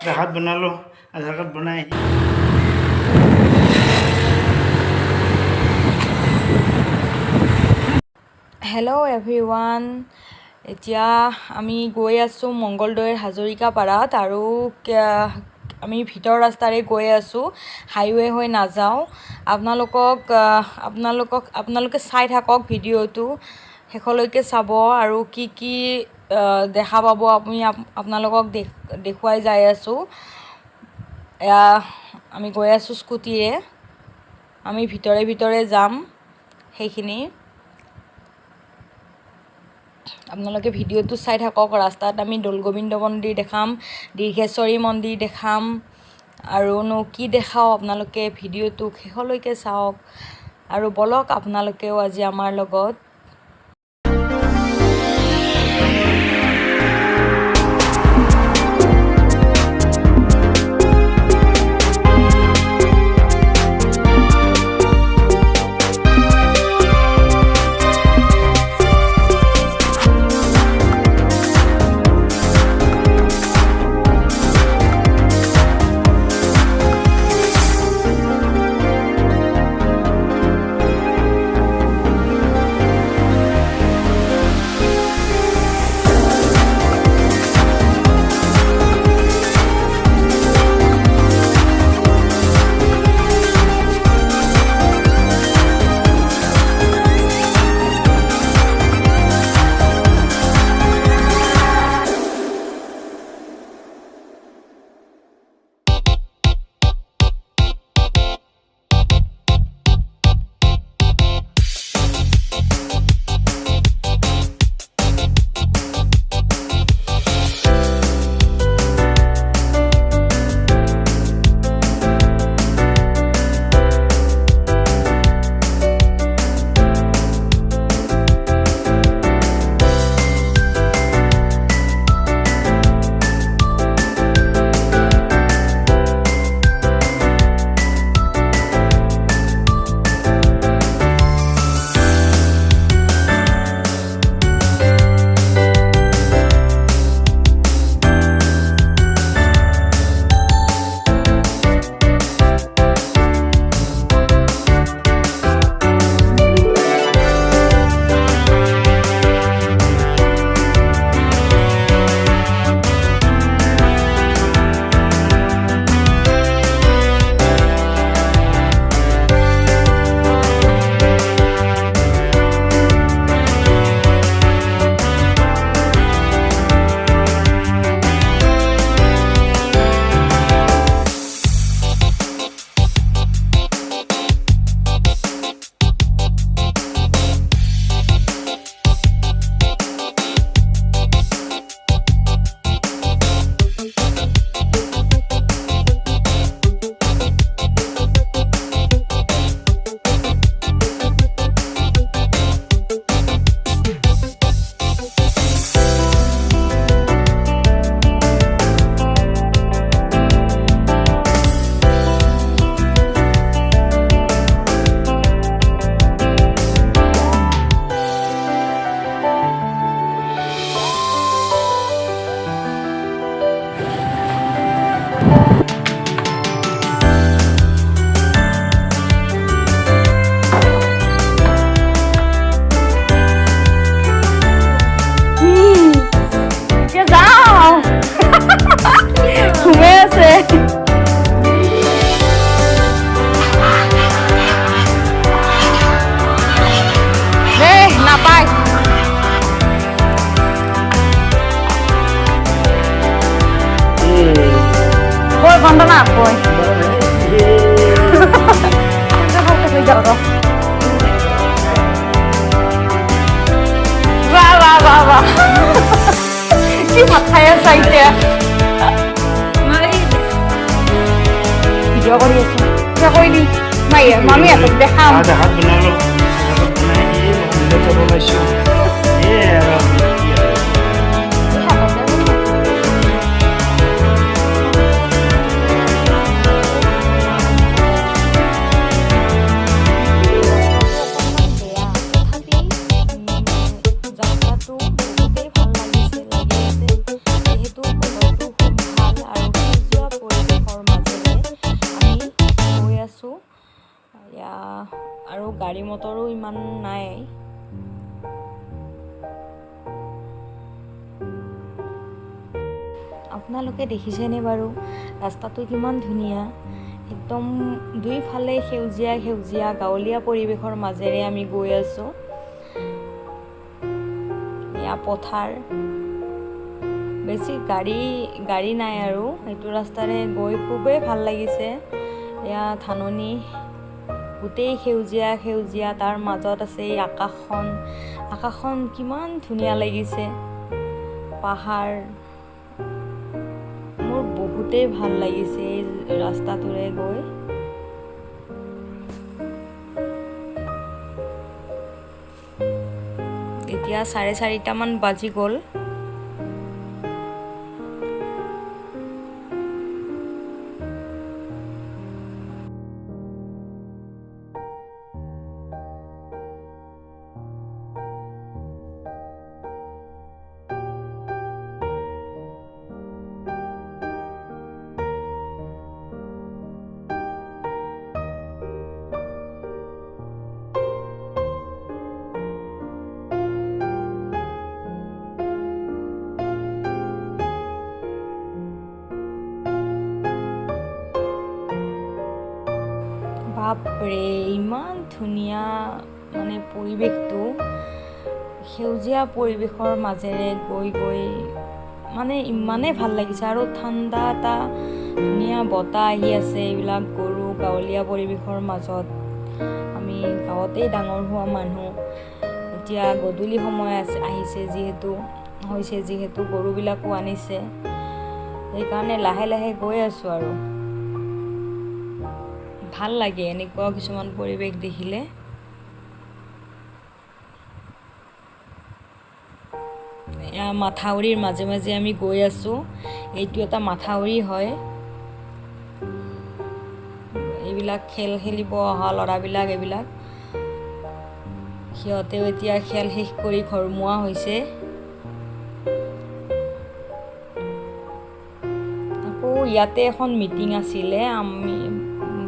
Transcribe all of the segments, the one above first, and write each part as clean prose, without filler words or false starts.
ভাত বনালোঁ আধাৰ কাৰ্ড বনাই হেল্ল' এভৰিৱান এতিয়া আমি গৈ আছোঁ মংগলদৈৰ হাজৰিকাপাৰাত আৰু আমি ভিতৰ ৰাস্তাৰে গৈ আছোঁ হাইৱে হৈ নাযাওঁ আপোনালোকে চাই থাকক ভিডিঅ'টো শেষলৈকে চাব আৰু কি দেখা পাব আপোনালোকক দেখুৱাই যাই আছোঁ এয়া আমি গৈ আছোঁ স্কুটিৰে আমি ভিতৰে যাম সেইখিনি আপোনালোকে ভিডিঅ'টো চাই থাকক ৰাস্তাত আমি দৌলগোবিন্দ মন্দিৰ দেখাম দীৰ্ঘেশ্বৰী মন্দিৰ দেখাম আৰুনো কি দেখাওঁ আপোনালোকে ভিডিঅ'টো শেষলৈকে চাওক আৰু বলক আপোনালোকেও আজি আমাৰ লগত Ganda na ako eh. Wah. Ini matanya saja. Video ko rin. Kaya ko ini. Mami ako dekam. Ada hat benar. Benar ini. Kita coba show. গাড়ী মটৰো ইমান নাই। আপোনালোকে দেখিছেনে বাৰু ৰাস্তাটো কিমান ধুনীয়া, একদম দুইফালে সেউজীয়া সেউজীয়া গাঁৱলীয়া পৰিৱেশৰ মাজেৰে আমি গৈ আছোঁ। এয়া পথাৰ, বেছি গাড়ী নাই আৰু এইটো ৰাস্তাৰে গৈ খুবেই ভাল লাগিছে। এয়া ধাননি, গোটেই সেউজীয়া সেউজীয়া, তাৰ মাজত আছে এই আকাশখন কিমান ধুনীয়া লাগিছে। পাহাৰ, মোৰ বহুতেই ভাল লাগিছে এই ৰাস্তাটোৰে গৈ। এতিয়া 4:30মান বাজি গ'ল। বাপৰে ইমান ধুনীয়া মানে পৰিৱেশটো, সেউজীয়া পৰিৱেশৰ মাজেৰে গৈ মানে ইমানেই ভাল লাগিছে। আৰু ঠাণ্ডা এটা ধুনীয়া বতাহ আহি আছে। এইবিলাক গৰু, গাঁৱলীয়া পৰিৱেশৰ মাজত, আমি গাঁৱতেই ডাঙৰ হোৱা মানুহ, এতিয়া গধূলি সময় হৈছে যিহেতু গৰুবিলাকো আনিছে, সেইকাৰণে লাহে লাহে গৈ আছোঁ আৰু ভাল লাগে এনেকুৱা কিছুমান পৰিৱেশ দেখিলে। এয়া মাথাউৰিৰ মাজে মাজে আমি গৈ আছোঁ। এইটো এটা মাথাউৰি হয়। এইবিলাক খেল খেলিব অহা ল'ৰাবিলাক, এইবিলাক সিহঁতেও এতিয়া খেল শেষ কৰি ঘৰমুৱা হৈছে। আকৌ ইয়াতে এখন মিটিং আছিলে, আমি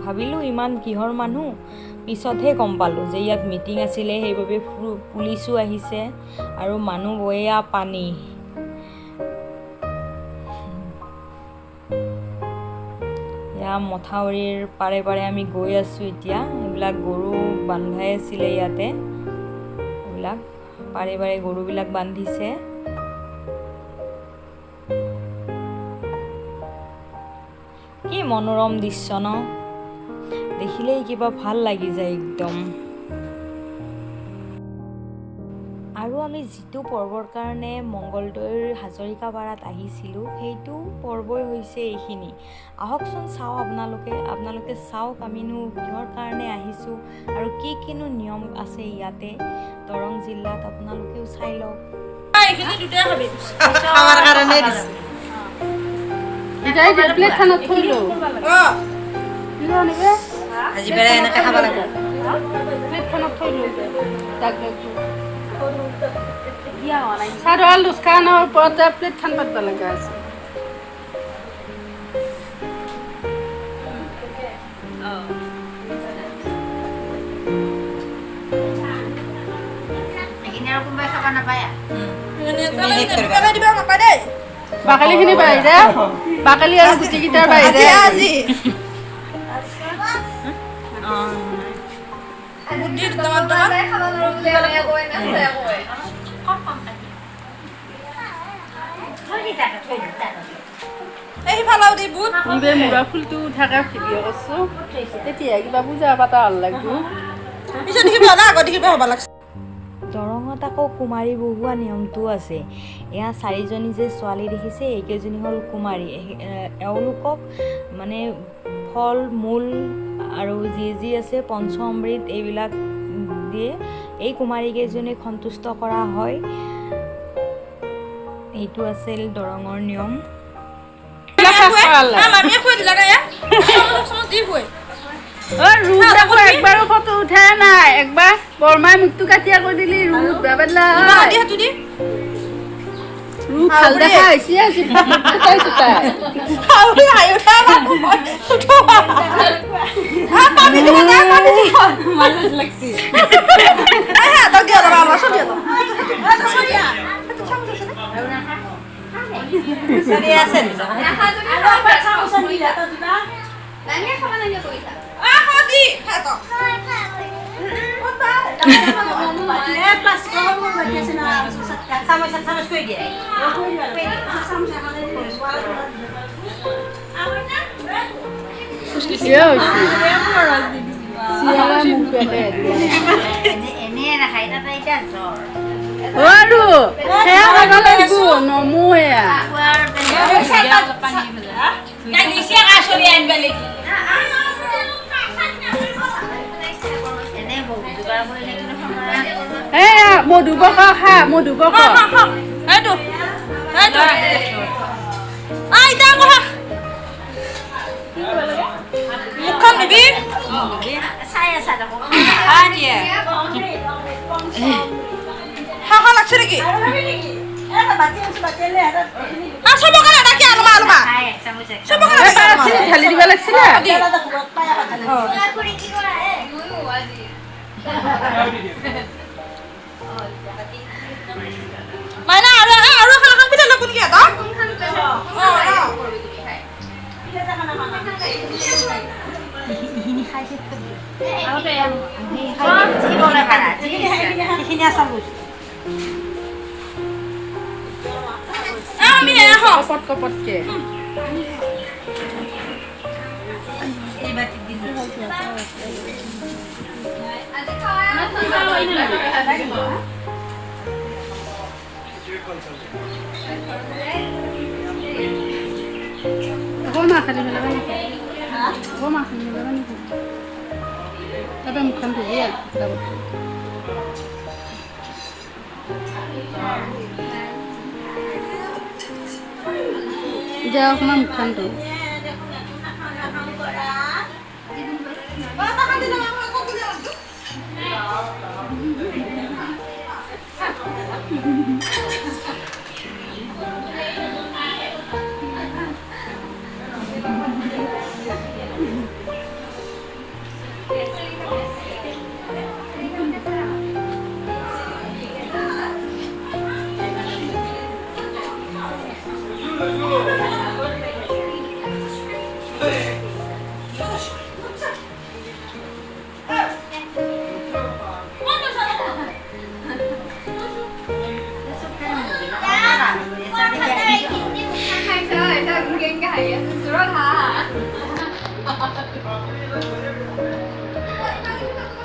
ভাবিলোঁ ইমান কিহৰ মানুহ, পিছতহে গম পালোঁ যে ইয়াত মিটিং আছিলে। সেইবাবে পুলিচো আহিছে আৰু মানুহ বয়া পানী। এয়া মথাউৰিৰ পাৰে পাৰে আমি গৈ আছোঁ এতিয়া। এইবিলাক গৰু বান্ধাই আছিলে ইয়াতে, এইবিলাক পাৰে পাৰে গৰুবিলাক বান্ধিছে। কি মনোৰম দৃশ্য ন, দেখিলেই কিবা ভাল লাগি যায় একদম। আৰু আমি যিটো পৰ্বৰ কাৰণে মংগলদৈৰ হাজৰিকাপাৰাত আহিছিলোঁ, সেইটো পৰ্বই হৈছে এইখিনি। আহকচোন চাওঁ, আপোনালোকে চাওক আমিনো কিহৰ কাৰণে আহিছোঁ আৰু কিনো নিয়ম আছে ইয়াতে দৰং জিলাত, আপোনালোকেও চাই লওক। চাউল দুখানৰ ওপৰতে প্লেটখন পাতিব লগা আছে। বাকলিখিনি বাহিৰে, বাকলি আৰু গুটিকেইটাৰ বাহিৰে মূৰা ফুলটো উঠাকে ভিডিঅ' কৰিছো, তেতিয়া কিবা পূজা পাতা ভাল লাগিব। দৰঙত আকৌ কুমাৰী বহুৱা নিয়মটো আছে। এয়া 4জনী যে ছোৱালী দেখিছে, এইকেইজনী হ'ল কুমাৰী। এওঁলোকক মানে ফল মূল আৰু যি আছে পঞ্চ অমৃত এইবিলাক দিয়ে এই কুমাৰীকেইজনীক সন্তুষ্ট কৰা হয়। এইটো আছিল দৰঙৰ নিয়ম। একবাৰো ফটো উঠা নাই, একবাৰ বৰমাই মুখটো কাটিয়া কৈ দিলি ৰূপ বেবেলা ৰূপ ভাল দেখা হৈছে। মাছ লাগছে মধু বকা খা মধু বকা মুখখন দিবি হাহা লাগছে নাকি ঢালি দিব লাগছিল মানে আৰু আৰু খানা পিঠা লব নেকি এটা কপটকে মুখখন ধুবি যা অকণমান মুখখন ধু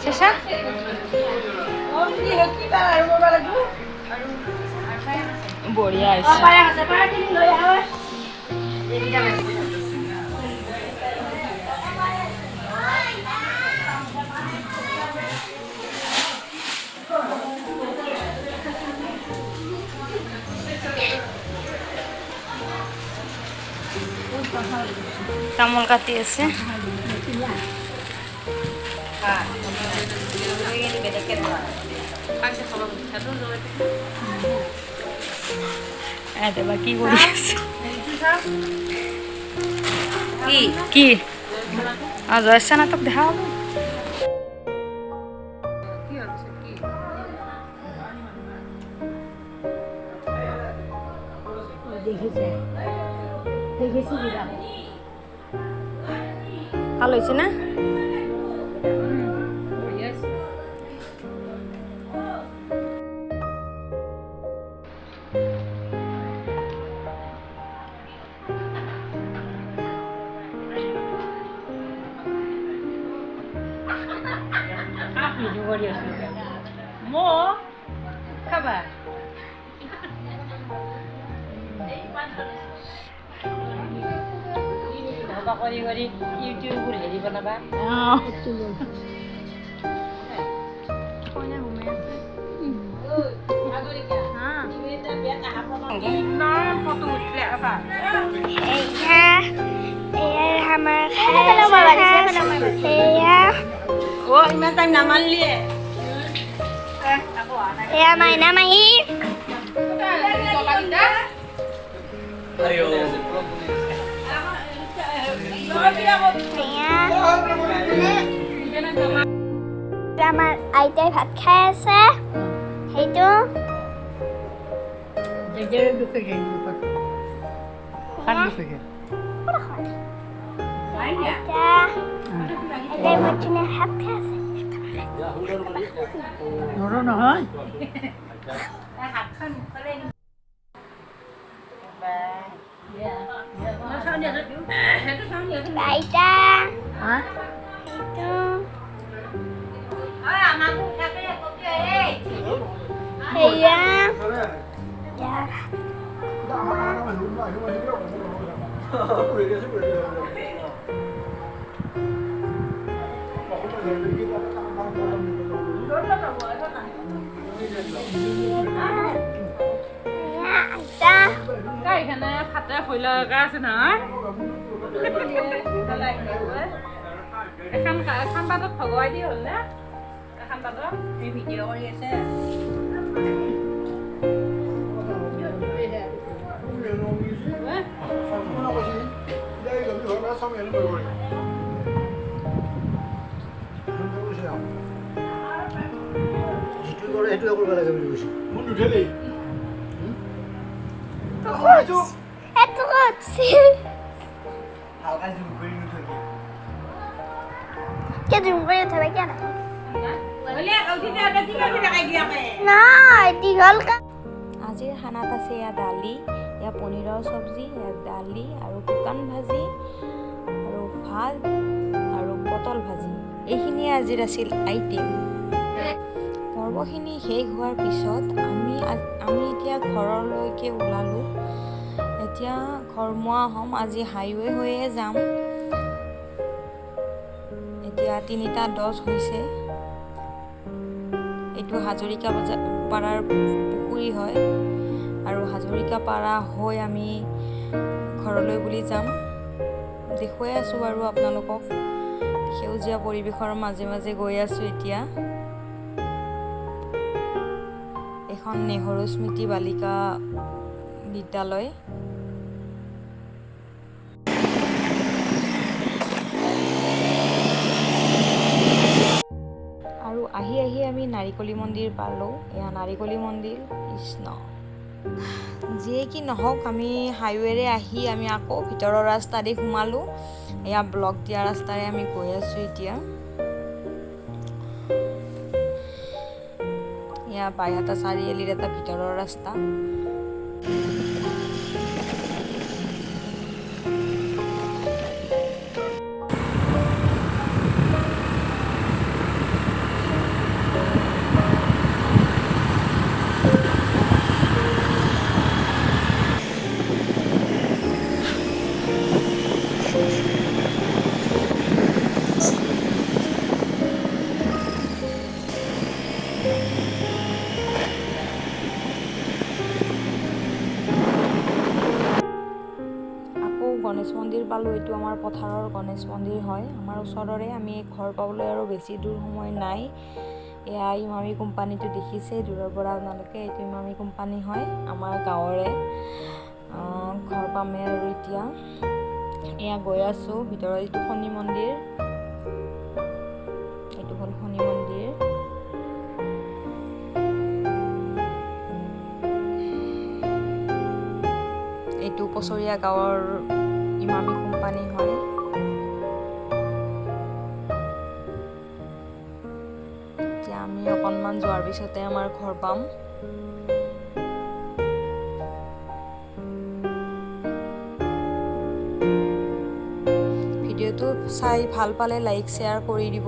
Sasa? Boria isa. Tamol kati আছে দেবা কি কৰি আছে কি জয়ছা না তোক দেখা হ'ব ভাল হৈছে না Mo kabar Kori YouTube guri heri banaba ইমান টাইম নামানলিয়ে এয়া মাইনা মাহী আমাৰ আইতাই ভাত খাই আছে সেইটো আইতাই মচিনে ভাত খাই আছে নহয় আইতা সেয়া এইখানে ফাটে ভয় লগা আছে নহয় এখন পাতত ভগৱাই দি হ'ল নে এখন পাতত এই ভিডিঅ' কৰি আছে এইটোৱে কৰিব লাগে বুলি কৈছে মোৰ নুঠেলেই এটো কৰছি হালকা জুম কৰি নুঠেলি কে জুম কৰে থবে কেন না দীঘল আজিৰ খানাত আছে এয়া দালি, এয়া পনীৰৰ চব্জি, এয়া দালি আৰু শুকান ভাজি আৰু ভাত আৰু পটল ভাজি। এইখিনিয়ে আজিৰ আছিল আইটেম। পৰ্বখিনি শেষ হোৱাৰ পিছত আমি এতিয়া ঘৰলৈকে ওলালোঁ। এতিয়া ঘৰমুৱা হ'ম, আজি হাইৱে হৈয়ে যাম। এতিয়া 3:10 হৈছে। এইটো হাজৰিকা পাৰাৰ পুখুৰী হয় আৰু হাজৰিকা পাৰা হৈ আমি ঘৰলৈ বুলি যাম। দেখুৱাই আছোঁ বাৰু আপোনালোকক, সেউজীয়া পৰিৱেশৰ মাজে মাজে গৈ আছোঁ এতিয়া। এখন নেহৰু স্মৃতি বালিকা বিদ্যালয়। আৰু আহি আমি নাৰিকলী মন্দিৰ পালোঁ। এয়া নাৰিকলী মন্দিৰ। কৃষ্ণ যিয়ে কি নহওক, আমি হাইৱেৰে আহি আমি আকৌ ভিতৰৰ ৰাস্তা দি সোমালোঁ। এয়া ব্লক দিয়া ৰাস্তাৰে আমি গৈ আছোঁ এতিয়া। এয়া বাইহাটা চাৰিআলিৰ এটা ভিতৰৰ ৰাস্তা। গণেশ মন্দিৰ পালোঁ। এইটো আমাৰ পথাৰৰ গণেশ মন্দিৰ হয়, আমাৰ ওচৰৰে। আমি ঘৰ পাবলৈ আৰু বেছি দূৰ সময় নাই। এয়া ইমামী কোম্পানীটো দেখিছে দূৰৰ পৰা আপোনালোকে, এইটো ইমামী কোম্পানী হয়, আমাৰ গাঁৱৰে। ঘৰ পামেই আৰু এতিয়া। এয়া গৈ আছোঁ ভিতৰত। এইটো শনি মন্দিৰ, এইটো হ'ল শনি মন্দিৰ। এইটো পছৰীয়া গাঁৱৰ ইমামী কোম্পানী হয়। এতিয়া আমি অকণমান যোৱাৰ পিছতে আমাৰ ঘৰ পাম। ভিডিঅ'টো চাই ভাল পালে লাইক শ্বেয়াৰ কৰি দিব।